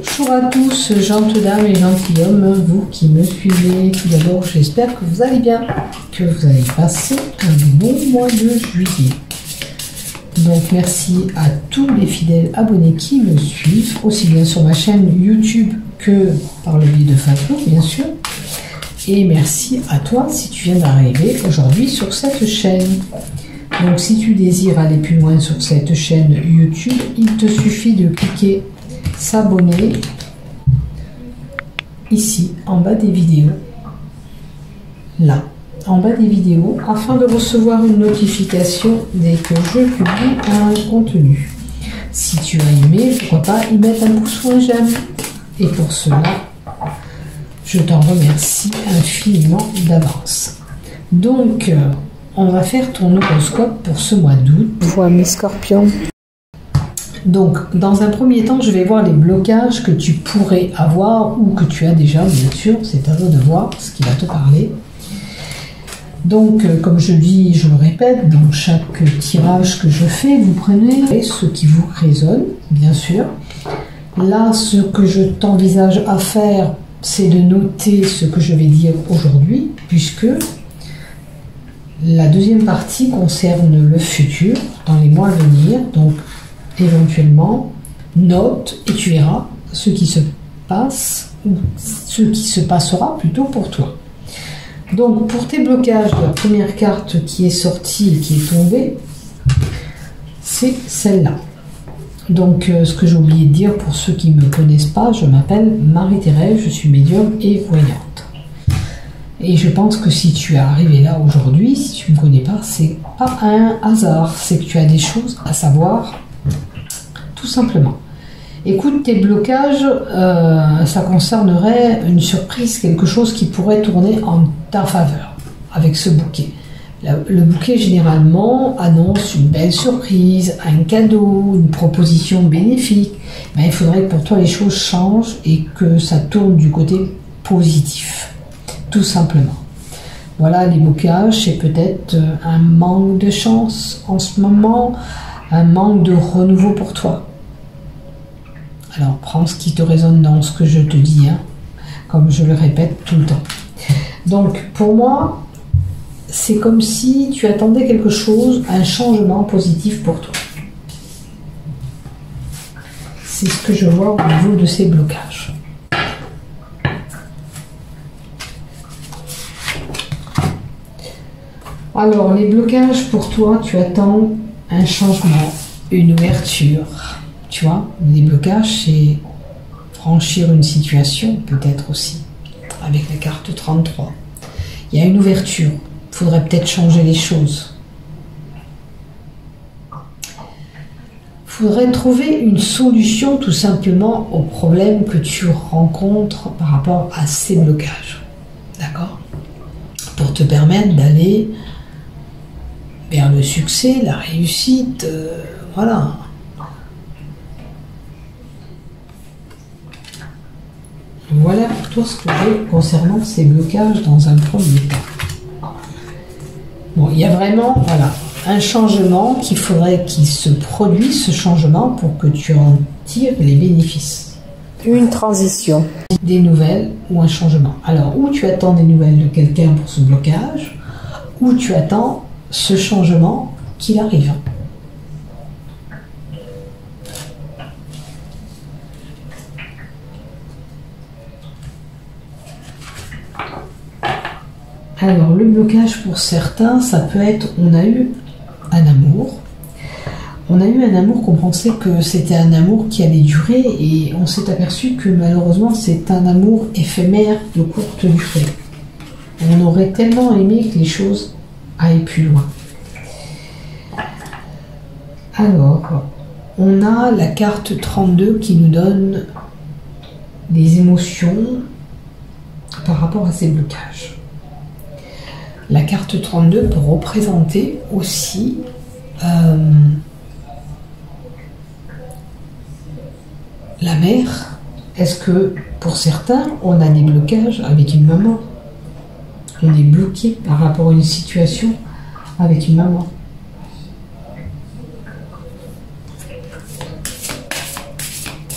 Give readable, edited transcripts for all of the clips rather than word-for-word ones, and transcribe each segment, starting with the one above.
Bonjour à tous, gentes dames et gentilshommes, vous qui me suivez. Tout d'abord, j'espère que vous allez bien, que vous avez passé un bon mois de juillet. Donc merci à tous les fidèles abonnés qui me suivent, aussi bien sur ma chaîne YouTube que par le biais de Facebook, bien sûr. Et merci à toi si tu viens d'arriver aujourd'hui sur cette chaîne. Donc si tu désires aller plus loin sur cette chaîne YouTube, il te suffit de cliquer s'abonner ici en bas des vidéos, là en bas des vidéos, afin de recevoir une notification dès que je publie un contenu. Si tu as aimé, pourquoi pas y mettre un pouce ou un j'aime. Et pour cela, je t'en remercie infiniment d'avance. Donc, on va faire ton horoscope pour ce mois d'août. Vois mes scorpions. Donc, dans un premier temps, je vais voir les blocages que tu pourrais avoir ou que tu as déjà, bien sûr. C'est à toi de voir ce qui va te parler. Donc, comme je dis, je le répète, dans chaque tirage que je fais, vous prenez ce qui vous résonne, bien sûr. Là, ce que je t'envisage à faire, c'est de noter ce que je vais dire aujourd'hui, puisque la deuxième partie concerne le futur, dans les mois à venir. Donc, éventuellement, note et tu verras ce qui se passe, ou ce qui se passera plutôt pour toi. Donc, pour tes blocages, la première carte qui est sortie et qui est tombée, c'est celle-là. Donc, ce que j'ai oublié de dire pour ceux qui ne me connaissent pas, je m'appelle Marie-Thérèse, je suis médium et voyante. Et je pense que si tu es arrivé là aujourd'hui, si tu ne me connais pas, c'est pas un hasard, c'est que tu as des choses à savoir, tout simplement. Écoute, tes blocages, ça concernerait une surprise, quelque chose qui pourrait tourner en ta faveur avec ce bouquet. Le bouquet, généralement, annonce une belle surprise, un cadeau, une proposition bénéfique. Mais il faudrait que pour toi, les choses changent et que ça tourne du côté positif, tout simplement. Voilà, les blocages, c'est peut-être un manque de chance en ce moment, un manque de renouveau pour toi. Alors, prends ce qui te résonne dans ce que je te dis, hein, comme je le répète tout le temps. Donc, pour moi, c'est comme si tu attendais quelque chose, un changement positif pour toi. C'est ce que je vois au niveau de ces blocages. Alors, les blocages pour toi, tu attends un changement, une ouverture. Tu vois, les blocages, c'est franchir une situation, peut-être aussi, avec la carte 33. Il y a une ouverture. Il faudrait peut-être changer les choses. Il faudrait trouver une solution tout simplement au problème que tu rencontres par rapport à ces blocages. D'accord? Pour te permettre d'aller vers le succès, la réussite, voilà. Voilà pour toi ce que j'ai concernant ces blocages dans un premier temps. Bon, il y a vraiment, voilà, un changement qu'il faudrait qu'il se produise, ce changement, pour que tu en tires les bénéfices. Une transition. Des nouvelles ou un changement. Alors, ou tu attends des nouvelles de quelqu'un pour ce blocage, ou tu attends ce changement qu'il arrive. Alors, le blocage pour certains, ça peut être, on a eu un amour. On a eu un amour qu'on pensait que c'était un amour qui allait durer et on s'est aperçu que malheureusement c'est un amour éphémère de courte durée. On aurait tellement aimé que les choses aillent plus loin. Alors, on a la carte 32 qui nous donne des émotions par rapport à ces blocages. La carte 32 peut représenter aussi la mère. Est-ce que pour certains, on a des blocages avec une maman? On est bloqué par rapport à une situation avec une maman.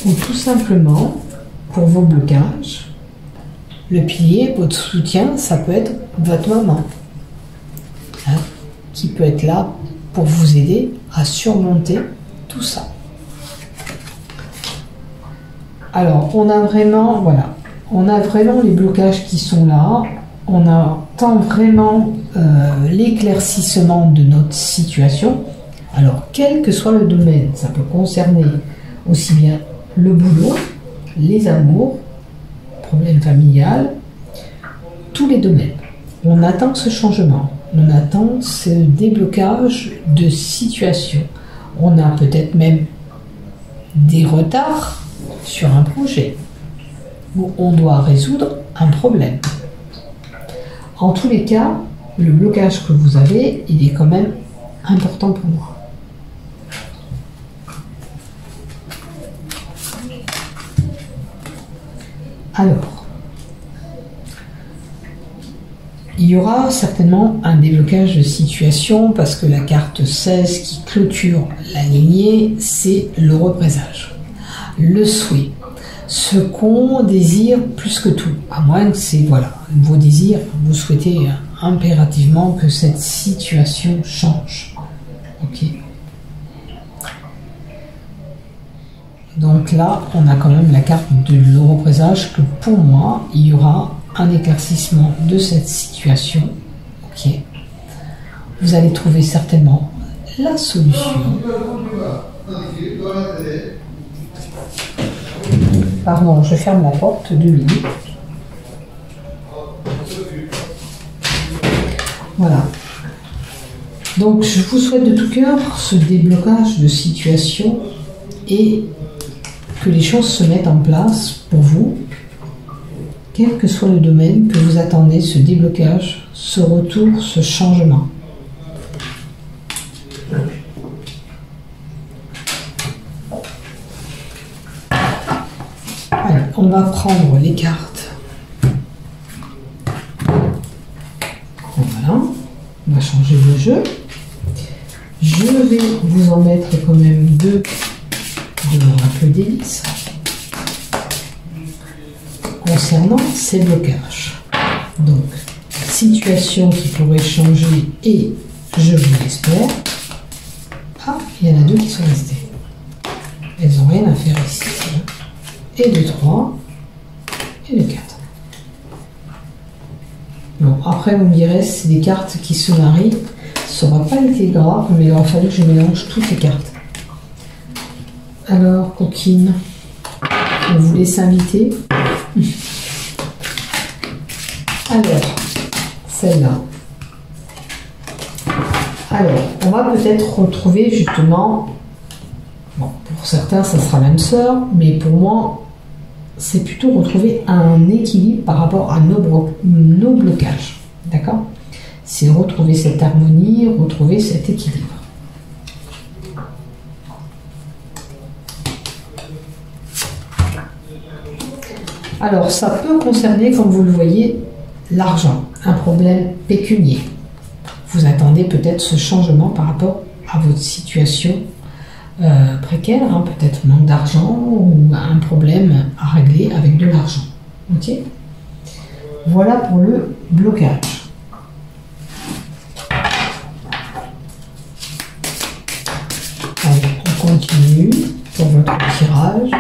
Ou tout simplement, pour vos blocages. Le pilier, votre soutien, ça peut être votre maman, hein, qui peut être là pour vous aider à surmonter tout ça. Alors, on a vraiment, voilà, on a vraiment les blocages qui sont là. On attend vraiment l'éclaircissement de notre situation. Alors, quel que soit le domaine, ça peut concerner aussi bien le boulot, les amours, problème familial, tous les domaines. On attend ce changement, on attend ce déblocage de situation. On a peut-être même des retards sur un projet où on doit résoudre un problème. En tous les cas, le blocage que vous avez, il est quand même important pour moi. Alors, il y aura certainement un déblocage de situation parce que la carte 16 qui clôture la lignée, c'est le représage, le souhait, ce qu'on désire plus que tout, à moins que c'est, voilà, vos désirs, vous souhaitez impérativement que cette situation change. Ok. Donc là, on a quand même la carte de l'europrésage que pour moi, il y aura un éclaircissement de cette situation. Ok. Vous allez trouver certainement la solution. Pardon, je ferme la porte 2 minutes. Voilà. Donc, je vous souhaite de tout cœur ce déblocage de situation et que les choses se mettent en place pour vous, quel que soit le domaine, que vous attendez ce déblocage, ce retour, ce changement. Allez, on va prendre les cartes. Voilà, on va changer de jeu. Je vais vous en mettre quand même 2 de l'oracle d'Hélice concernant ces blocages. Donc, situation qui pourrait changer et je vous l'espère. Ah, il y en a 2 qui sont restées. Elles n'ont rien à faire ici. Et le 3 et le 4. Bon, après vous me direz, c'est des cartes qui se marient. Ça n'aura pas été grave, mais il aura fallu que je mélange toutes les cartes. Alors, coquine, on vous laisse inviter. Alors, celle-là. Alors, on va peut-être retrouver justement, bon, pour certains, ça sera l'âme sœur, mais pour moi, c'est plutôt retrouver un équilibre par rapport à nos blocages. D'accord? C'est retrouver cette harmonie, retrouver cet équilibre. Alors, ça peut concerner, comme vous le voyez, l'argent, un problème pécunier. Vous attendez peut-être ce changement par rapport à votre situation précaire, hein, peut-être manque d'argent ou un problème à régler avec de l'argent. Ok ? Voilà pour le blocage. Allez, on continue pour votre tirage.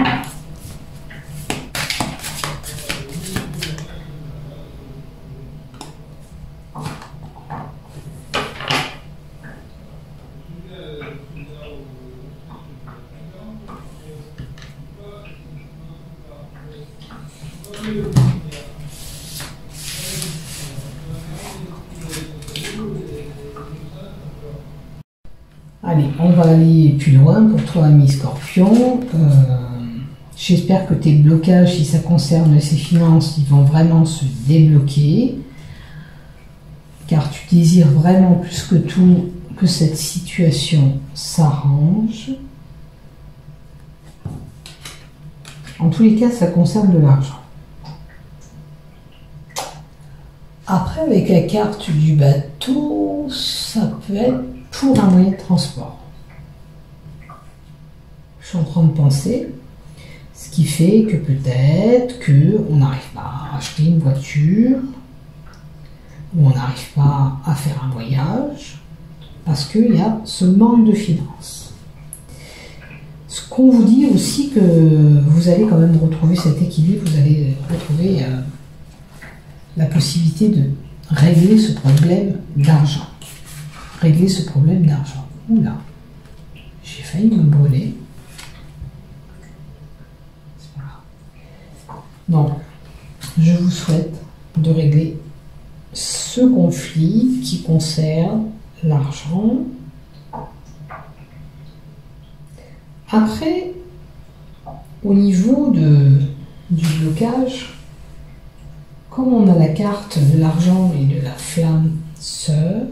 Allez, on va aller plus loin pour toi, ami Scorpion. J'espère que tes blocages, si ça concerne ces finances, ils vont vraiment se débloquer. Car tu désires vraiment plus que tout que cette situation s'arrange. En tous les cas, ça concerne de l'argent. Après, avec la carte du bateau, ça peut être pour un moyen de transport. Je suis en train de penser. Ce qui fait que peut-être qu'on n'arrive pas à acheter une voiture, ou on n'arrive pas à faire un voyage, parce qu'il y a ce manque de finances. Ce qu'on vous dit aussi que vous allez quand même retrouver cet équilibre, vous allez retrouver la possibilité de régler ce problème d'argent. Régler ce problème d'argent. Oula, j'ai failli me brûler. C'est pas grave. Donc, je vous souhaite de régler ce conflit qui concerne l'argent. Après, au niveau du blocage, comme on a la carte de l'argent et de la flamme sœur,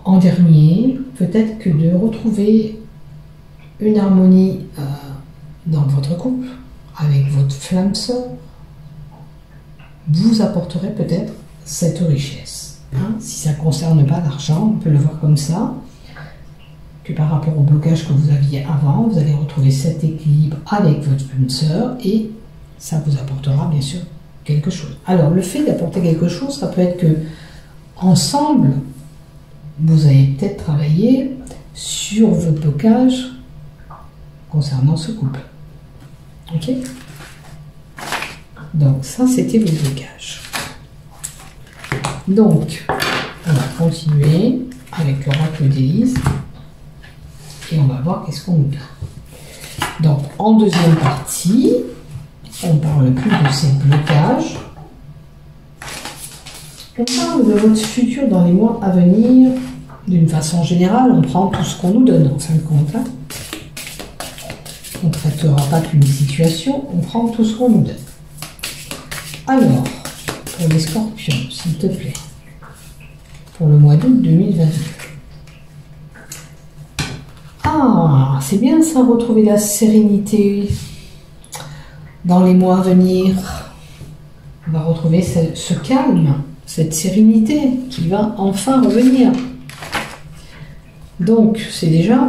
en dernier, peut-être que de retrouver une harmonie dans votre couple, avec votre flamme sœur, vous apporterait peut-être cette richesse. Hein? Si ça ne concerne pas l'argent, on peut le voir comme ça, que par rapport au blocage que vous aviez avant, vous allez retrouver cet équilibre avec votre flamme sœur et ça vous apportera bien sûr quelque chose. Alors le fait d'apporter quelque chose, ça peut être que ensemble, vous allez peut-être travailler sur vos blocages concernant ce couple. Ok? Donc ça, c'était vos blocages. Donc, on va continuer avec l'oracle d'Élise et on va voir qu'est-ce qu'on nous dit. Donc, en deuxième partie, on ne parle plus de ces blocages. On parle de votre futur dans les mois à venir. D'une façon générale, on prend tout ce qu'on nous donne en fin de compte. Hein. On ne traitera pas qu'une situation, on prend tout ce qu'on nous donne. Alors, pour les scorpions, s'il te plaît, pour le mois d'août 2022. Ah, c'est bien ça, retrouver la sérénité dans les mois à venir. On va retrouver ce calme, cette sérénité qui va enfin revenir. Donc, c'est déjà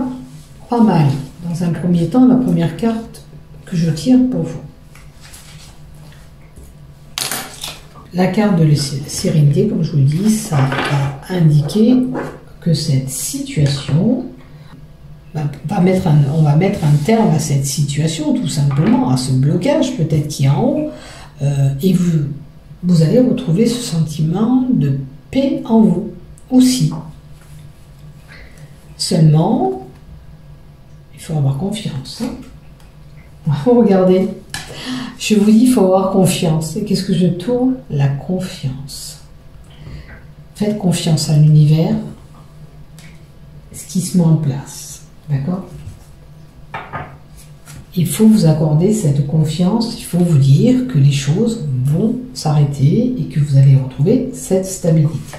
pas mal. Dans un premier temps, la première carte que je tire pour vous. La carte de la sérénité, comme je vous le dis, ça va indiquer que cette situation, on va mettre un terme à cette situation, tout simplement, à ce blocage peut-être qui est en haut, et vous allez retrouver ce sentiment de paix en vous aussi. Seulement, il faut avoir confiance. Hein. Regardez, je vous dis, il faut avoir confiance. Et qu'est-ce que je tourne? La confiance. Faites confiance à l'univers, ce qui se met en place. D'accord? Il faut vous accorder cette confiance, il faut vous dire que les choses vont s'arrêter et que vous allez retrouver cette stabilité.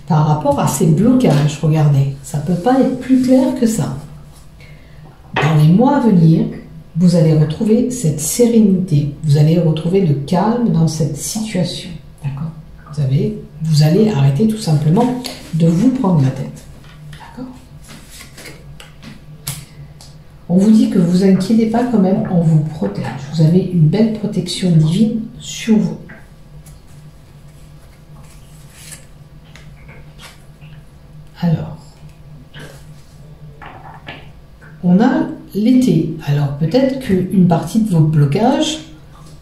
Par rapport à ces blocages, regardez, ça ne peut pas être plus clair que ça. Dans les mois à venir, vous allez retrouver cette sérénité, vous allez retrouver le calme dans cette situation. D'accord? Vous allez arrêter tout simplement de vous prendre la tête. D'accord? On vous dit que vous vous inquiétez pas quand même, on vous protège. Vous avez une belle protection divine sur vous. Alors, on a l'été. Alors peut-être qu'une partie de vos blocages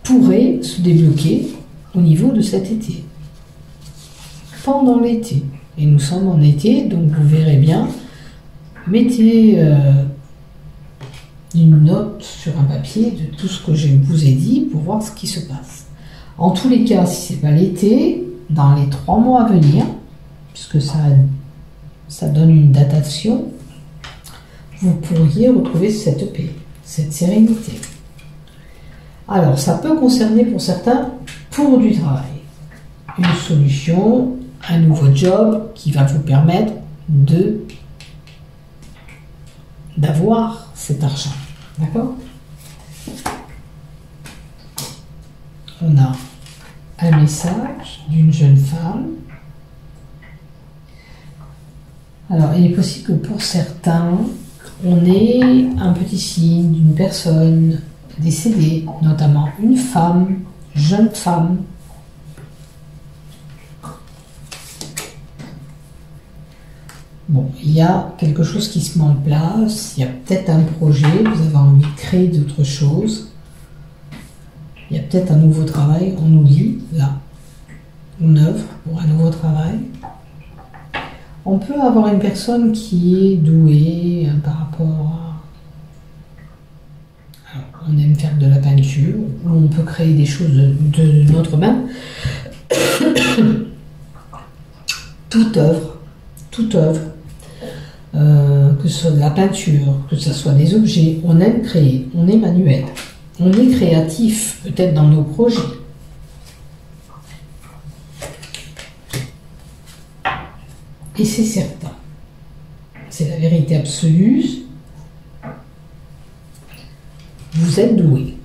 pourrait se débloquer au niveau de cet été. Pendant l'été. Et nous sommes en été, donc vous verrez bien. Mettez une note sur un papier de tout ce que je vous ai dit pour voir ce qui se passe. En tous les cas, si ce n'est pas l'été, dans les 3 mois à venir, puisque ça donne une datation, vous pourriez retrouver cette paix, cette sérénité. Alors, ça peut concerner pour certains pour du travail. Une solution, un nouveau job qui va vous permettre d'avoir cet argent. D'accord? On a un message d'une jeune femme. Alors, il est possible que pour certains, on est un petit signe d'une personne décédée, notamment une femme, jeune femme. Bon, il y a quelque chose qui se met en place, il y a peut-être un projet, vous avez envie de créer d'autres choses. Il y a peut-être un nouveau travail, on nous dit, là, on œuvre pour un nouveau travail. On peut avoir une personne qui est douée par rapport à... Alors, on aime faire de la peinture, ou on peut créer des choses de notre main. Toute œuvre, que ce soit de la peinture, que ce soit des objets, on aime créer, on est manuel, on est créatif, peut-être dans nos projets. Et c'est certain, c'est la vérité absolue, vous êtes doué,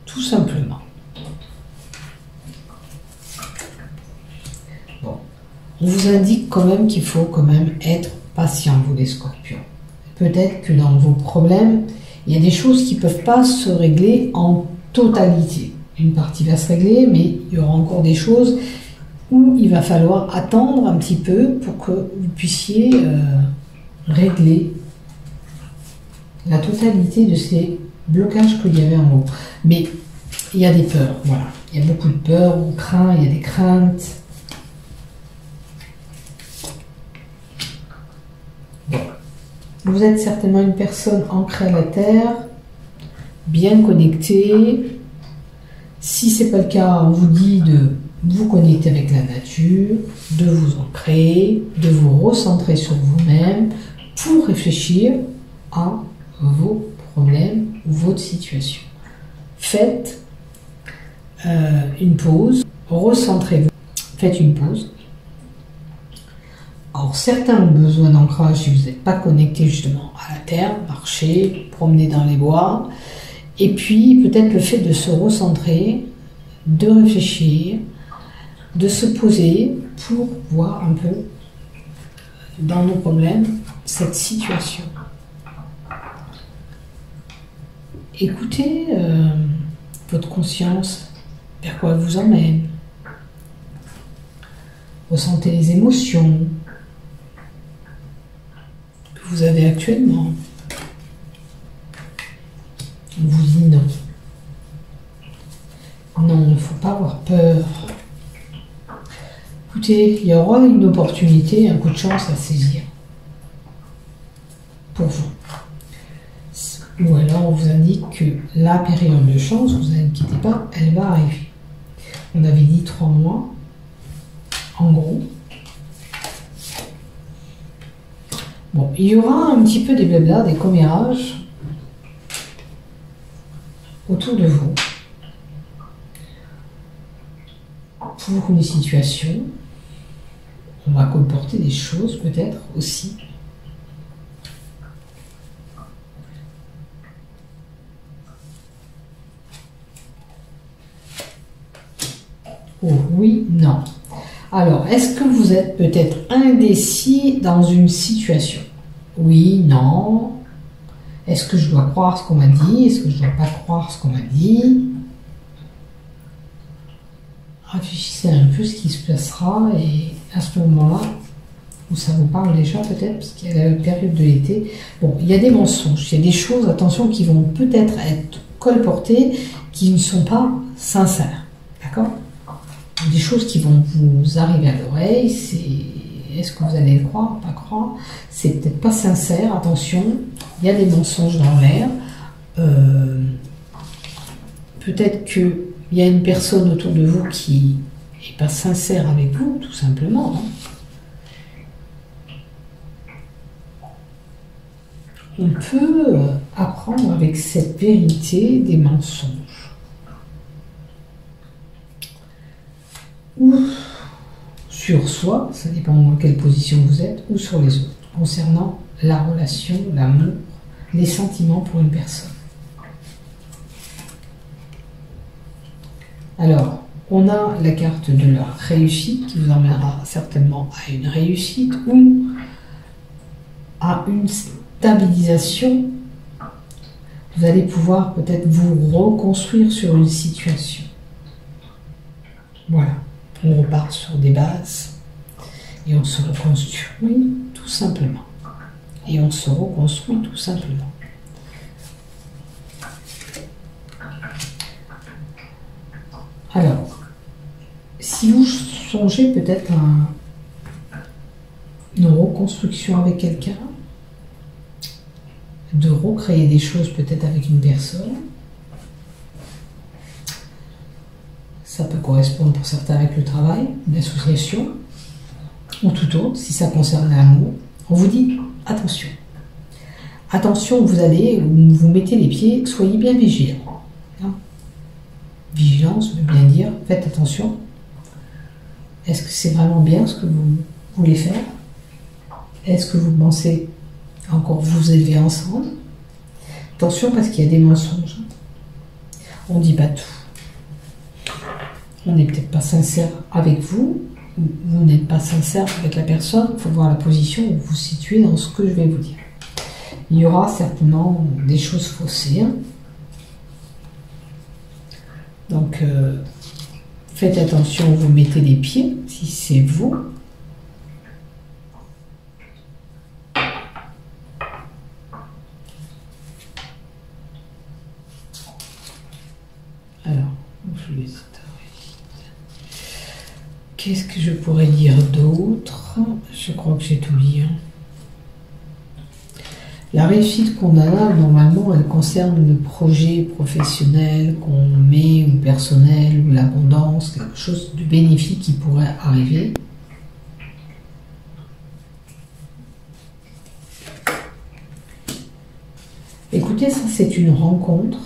tout simplement. Bon, on vous indique quand même qu'il faut quand même être patient, vous les scorpions. Peut-être que dans vos problèmes, il y a des choses qui ne peuvent pas se régler en totalité. Une partie va se régler, mais il y aura encore des choses où il va falloir attendre un petit peu pour que vous puissiez régler la totalité de ces blocages qu'il y avait en haut. Mais il y a des peurs, voilà. Il y a beaucoup de peurs, on craint, il y a des craintes. Bon. Vous êtes certainement une personne ancrée à la terre, bien connectée. Si ce n'est pas le cas, on vous dit de vous connecter avec la nature, de vous ancrer, de vous recentrer sur vous-même pour réfléchir à vos problèmes ou votre situation. Faites une pause, recentrez-vous, faites une pause. Alors certains ont besoin d'ancrage si vous n'êtes pas connecté justement à la terre, marchez, promenez dans les bois, et puis peut-être le fait de se recentrer, de réfléchir, de se poser pour voir un peu dans nos problèmes cette situation. Écoutez votre conscience, vers quoi elle vous emmène. Ressentez les émotions que vous avez actuellement. On vous dit non. Non, il ne faut pas avoir peur. Écoutez, il y aura une opportunité, un coup de chance à saisir. Pour vous. Ou alors on vous indique que la période de chance, vous inquiétez pas, elle va arriver. On avait dit 3 mois, en gros. Bon, il y aura un petit peu des blabla, des commérages autour de vous pour une situation. On va comporter des choses peut-être aussi. Oh, oui, non. Alors, est-ce que vous êtes peut-être indécis dans une situation? Oui, non. Est-ce que je dois croire ce qu'on m'a dit? Est-ce que je ne dois pas croire ce qu'on m'a dit? Réfléchissez un peu ce qui se passera et à ce moment-là, où ça vous parle déjà peut-être, parce qu'il y a la période de l'été. Bon, il y a des mensonges, il y a des choses, attention, qui vont peut-être être colportées, qui ne sont pas sincères. D'accord? Des choses qui vont vous arriver à l'oreille, c'est est-ce que vous allez le croire, pas croire, c'est peut-être pas sincère, attention, il y a des mensonges dans l'air, peut-être qu'il y a une personne autour de vous qui n'est pas sincère avec vous, tout simplement. On peut apprendre avec cette vérité des mensonges. Ou sur soi, ça dépend dans quelle position vous êtes, ou sur les autres, concernant la relation, l'amour, les sentiments pour une personne. Alors, on a la carte de la réussite qui vous emmènera certainement à une réussite ou aura une stabilisation. Vous allez pouvoir peut-être vous reconstruire sur une situation. Voilà, on repart sur des bases et on se reconstruit tout simplement. Et on se reconstruit tout simplement. Alors, si vous songez peut-être à une reconstruction avec quelqu'un, de recréer des choses peut-être avec une personne, ça peut correspondre pour certains avec le travail, une association, ou tout autre, si ça concerne l'amour, on vous dit attention. Attention où vous allez, où vous mettez les pieds, soyez bien vigilants. Vigilance veut bien dire, faites attention. Est-ce que c'est vraiment bien ce que vous voulez faire? Est-ce que vous pensez encore vous élever ensemble? Attention parce qu'il y a des mensonges. On ne dit pas tout. On n'est peut-être pas sincère avec vous. Vous n'êtes pas sincère avec la personne. Il faut voir la position où vous vous situez dans ce que je vais vous dire. Il y aura certainement des choses faussées. Donc, faites attention où vous mettez les pieds, si c'est vous. Alors, je les qu'est-ce que je pourrais dire d'autre? Je crois que j'ai tout dit. La réussite qu'on a là, normalement, elle concerne le projet professionnel qu'on met, ou personnel, ou l'abondance, quelque chose de bénéfique qui pourrait arriver. Écoutez, ça c'est une rencontre.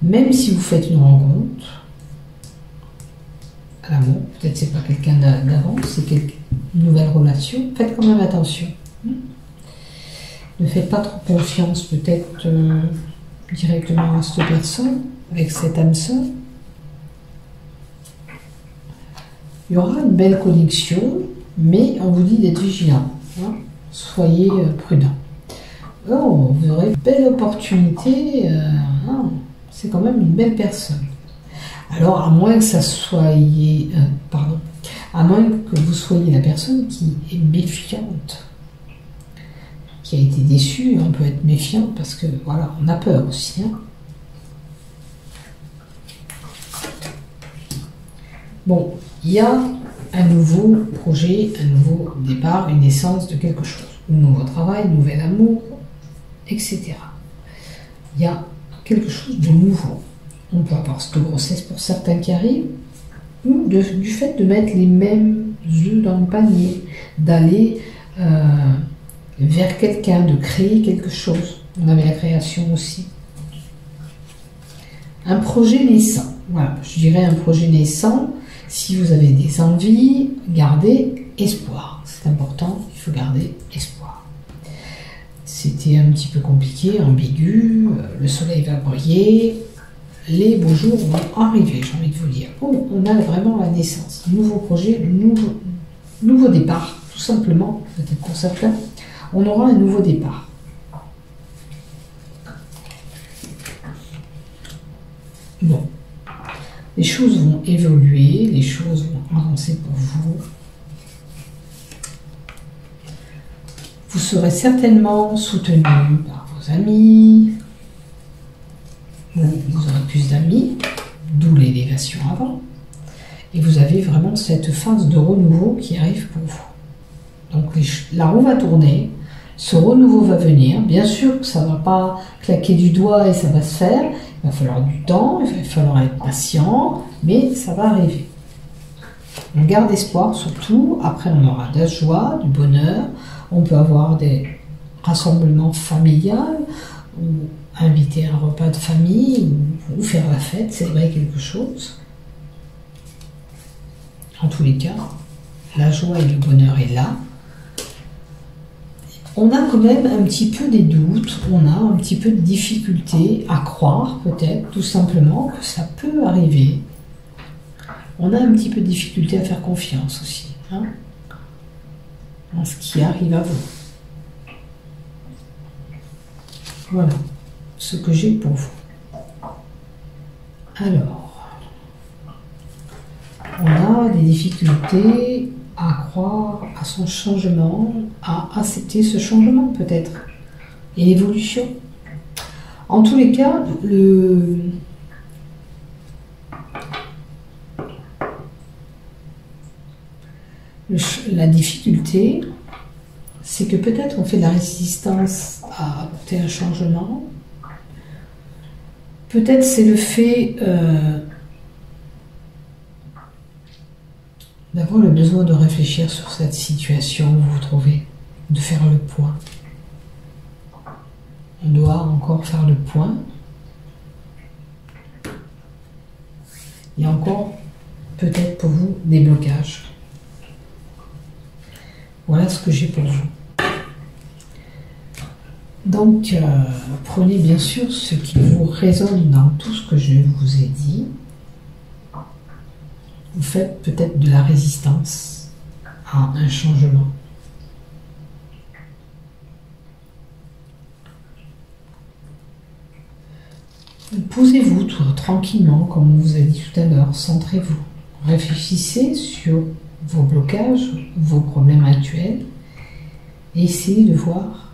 Même si vous faites une rencontre, à l'amour, peut-être c'est pas quelqu'un d'avant, c'est une nouvelle relation, faites quand même attention. Ne faites pas trop confiance peut-être directement à cette personne, avec cette âme sœur. Il y aura une belle connexion, mais on vous dit d'être vigilant. Soyez prudent. Oh, vous aurez une belle opportunité. C'est quand même une belle personne. Alors, à moins que ça soyez... à moins que vous soyez la personne qui est méfiante, qui a été déçue, on peut être méfiant parce que, voilà, on a peur aussi. Bon, il y a un nouveau projet, un nouveau départ, une naissance de quelque chose. Un nouveau travail, un nouvel amour, etc. Il y a quelque chose de nouveau. On peut avoir cette grossesse pour certains qui arrivent, ou du fait de mettre les mêmes œufs dans le panier, d'aller vers quelqu'un, de créer quelque chose. On avait la création aussi. Un projet naissant. Voilà, je dirais un projet naissant. Si vous avez des envies, gardez espoir. C'est important, il faut garder espoir. C'était un petit peu compliqué, ambigu, le soleil va briller, les beaux jours vont arriver, j'ai envie de vous dire. Oh, on a vraiment la naissance, nouveau projet, nouveau départ, tout simplement, peut-être pour certains, on aura un nouveau départ. Bon, les choses vont évoluer, les choses vont avancer pour vous. Vous serez certainement soutenu par vos amis, vous aurez plus d'amis, d'où l'élévation avant, et vous avez vraiment cette phase de renouveau qui arrive pour vous. Donc la roue va tourner, ce renouveau va venir, bien sûr que ça ne va pas claquer du doigt et ça va se faire, il va falloir du temps, il va falloir être patient, mais ça va arriver. On garde espoir surtout, après on aura de la joie, du bonheur, on peut avoir des rassemblements familiaux, ou inviter un repas de famille, ou faire la fête, célébrer quelque chose. En tous les cas, la joie et le bonheur est là. On a quand même un petit peu des doutes, on a un petit peu de difficulté à croire, peut-être, tout simplement, que ça peut arriver. On a un petit peu de difficulté à faire confiance aussi, en ce qui arrive à vous. Voilà ce que j'ai pour vous. Alors, on a des difficultés à croire à son changement, à accepter ce changement peut-être, et l'évolution. En tous les cas, la difficulté, c'est que peut-être on fait de la résistance à apporter un changement. Peut-être c'est le fait d'avoir le besoin de réfléchir sur cette situation où vous vous trouvez, de faire le point. On doit encore faire le point. Il y a encore peut-être pour vous des blocages. Voilà ce que j'ai pour vous. Donc, prenez bien sûr ce qui vous résonne dans tout ce que je vous ai dit. Vous faites peut-être de la résistance à un changement. Posez-vous tranquillement, comme on vous a dit tout à l'heure, centrez-vous. Réfléchissez sur vos blocages, vos problèmes actuels, et essayez de voir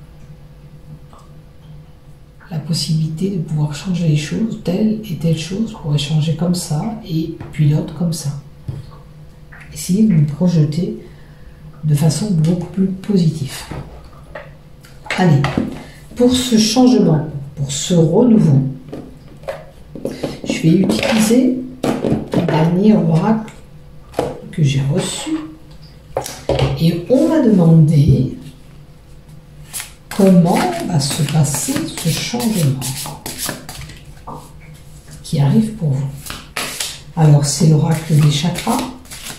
la possibilité de pouvoir changer les choses, telle et telle chose pourrait changer comme ça, et puis l'autre comme ça. Essayez de vous projeter de façon beaucoup plus positive. Allez, pour ce changement, pour ce renouveau, je vais utiliser le dernier oracle que j'ai reçu, et on va demander comment va se passer ce changement qui arrive pour vous. Alors, c'est l'oracle des chakras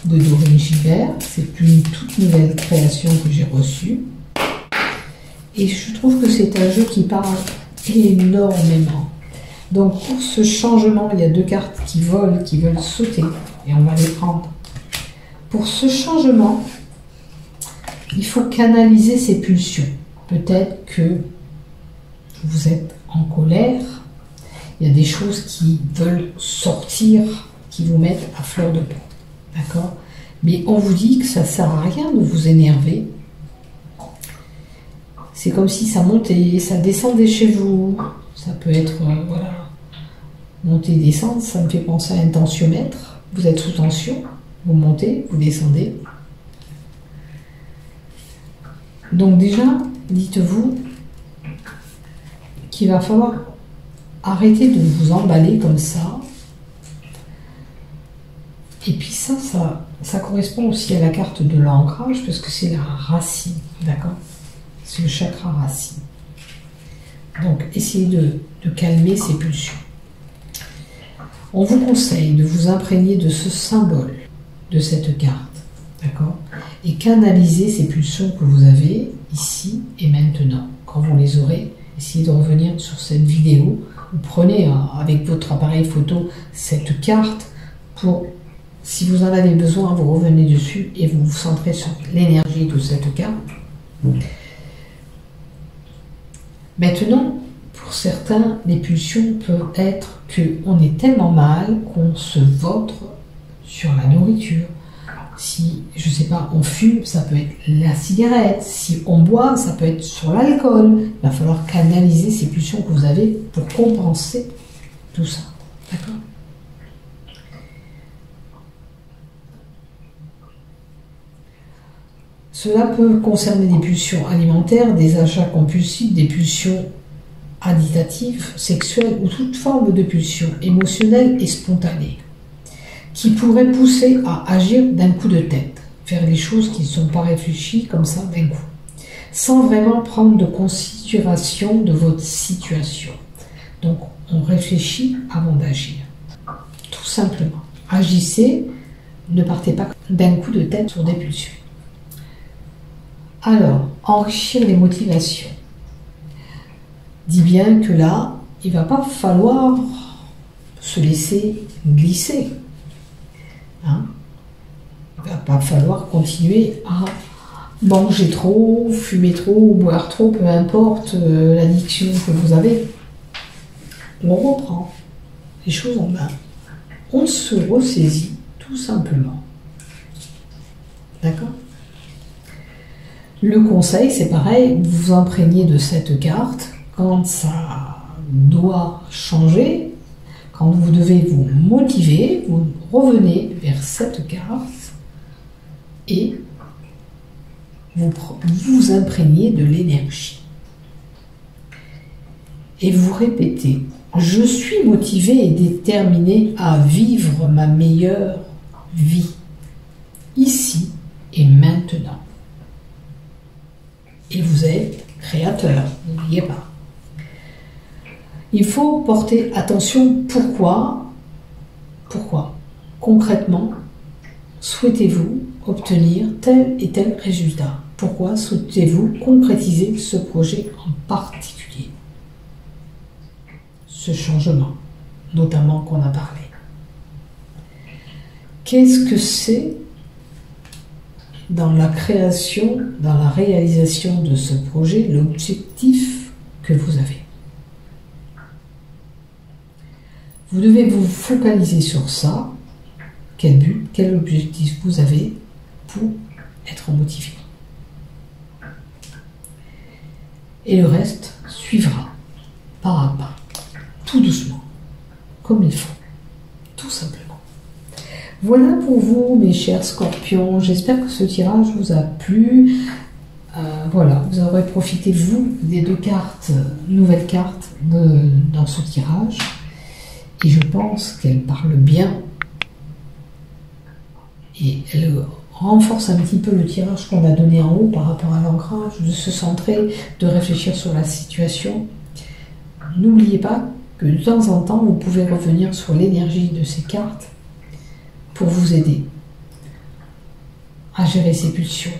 de Dorine Gilbert. C'est une toute nouvelle création que j'ai reçue. Et je trouve que c'est un jeu qui parle énormément. Donc, pour ce changement, il y a deux cartes qui volent, qui veulent sauter. Et on va les prendre. Pour ce changement, il faut canaliser ses pulsions. Peut-être que vous êtes en colère, il y a des choses qui veulent sortir, qui vous mettent à fleur de peau, d'accord? Mais on vous dit que ça ne sert à rien de vous énerver. C'est comme si ça montait, ça descendait chez vous. Ça peut être, voilà, monter, descendre, ça me fait penser à un tensiomètre. Vous êtes sous tension, vous montez, vous descendez. Donc déjà, dites-vous qu'il va falloir arrêter de vous emballer comme ça. Et puis ça correspond aussi à la carte de l'ancrage, parce que c'est la racine, d'accord? C'est le chakra racine. Donc, essayez de calmer ces pulsions. On vous conseille de vous imprégner de ce symbole, de cette carte, d'accord? Et canaliser ces pulsions que vous avez ici et maintenant. Quand vous les aurez, essayez de revenir sur cette vidéo. Vous prenez avec votre appareil photo cette carte pour, si vous en avez besoin, vous revenez dessus et vous vous centrez sur l'énergie de cette carte. Maintenant, pour certains, les pulsions peuvent être qu'on est tellement mal qu'on se vautre sur la nourriture. Si, je sais pas, on fume, ça peut être la cigarette. Si on boit, ça peut être sur l'alcool. Il va falloir canaliser ces pulsions que vous avez pour compenser tout ça. D'accord ? Cela peut concerner des pulsions alimentaires, des achats compulsifs, des pulsions additatives, sexuelles ou toute forme de pulsion émotionnelle et spontanée, qui pourrait pousser à agir d'un coup de tête, faire les choses qui ne sont pas réfléchies comme ça d'un coup, sans vraiment prendre de considération de votre situation. Donc, on réfléchit avant d'agir. Tout simplement. Agissez, ne partez pas d'un coup de tête sur des pulsions. Alors, enrichir les motivations. Dis bien que là, il ne va pas falloir se laisser glisser. Hein? Il ne va pas falloir continuer manger trop, fumer trop, boire trop, peu importe l'addiction que vous avez, on reprend les choses en main. On se ressaisit tout simplement. D'accord? Le conseil, c'est pareil, vous vous imprégnez de cette carte quand ça doit changer, quand vous devez vous motiver, vous revenez vers cette carte et vous imprégnez de l'énergie. Et vous répétez, je suis motivé et déterminé à vivre ma meilleure vie, ici et maintenant. Et vous êtes créateur, n'oubliez pas. Il faut porter attention. Pourquoi concrètement souhaitez-vous obtenir tel et tel résultat? Pourquoi souhaitez-vous concrétiser ce projet en particulier? Ce changement, notamment qu'on a parlé. Qu'est-ce que c'est dans la création, dans la réalisation de ce projet, l'objectif que vous avez? Vous devez vous focaliser sur ça. Quel but, quel objectif vous avez pour être motivé. Et le reste suivra, pas à pas, tout doucement, comme il faut, tout simplement. Voilà pour vous, mes chers scorpions. J'espère que ce tirage vous a plu. Voilà, vous aurez profité, vous, des deux cartes, nouvelles cartes dans ce tirage. Et je pense qu'elles parlent bien. Et elles renforcent un petit peu le tirage qu'on a donné en haut par rapport à l'ancrage, de se centrer, de réfléchir sur la situation. N'oubliez pas que de temps en temps, vous pouvez revenir sur l'énergie de ces cartes pour vous aider à gérer ces pulsions,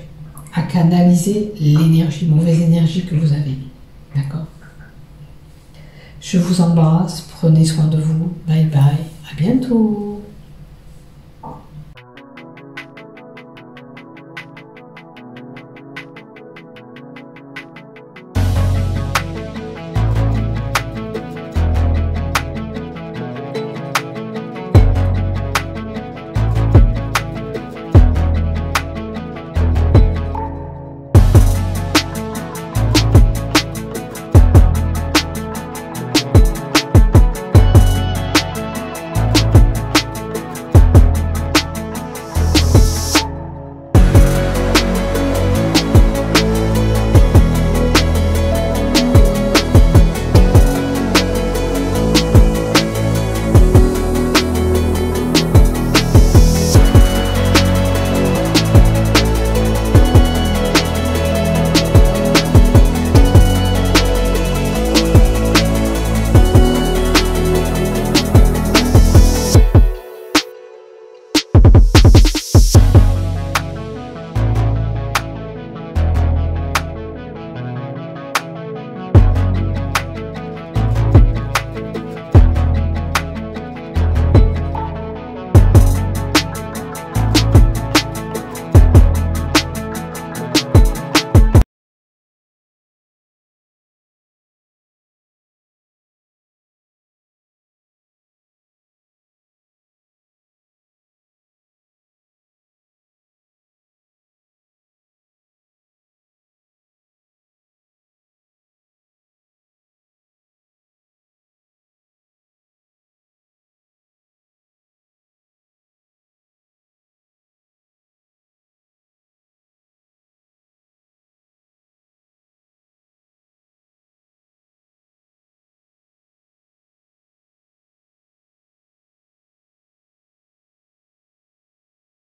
à canaliser l'énergie, mauvaise énergie que vous avez. D'accord? Je vous embrasse, prenez soin de vous. Bye bye, à bientôt.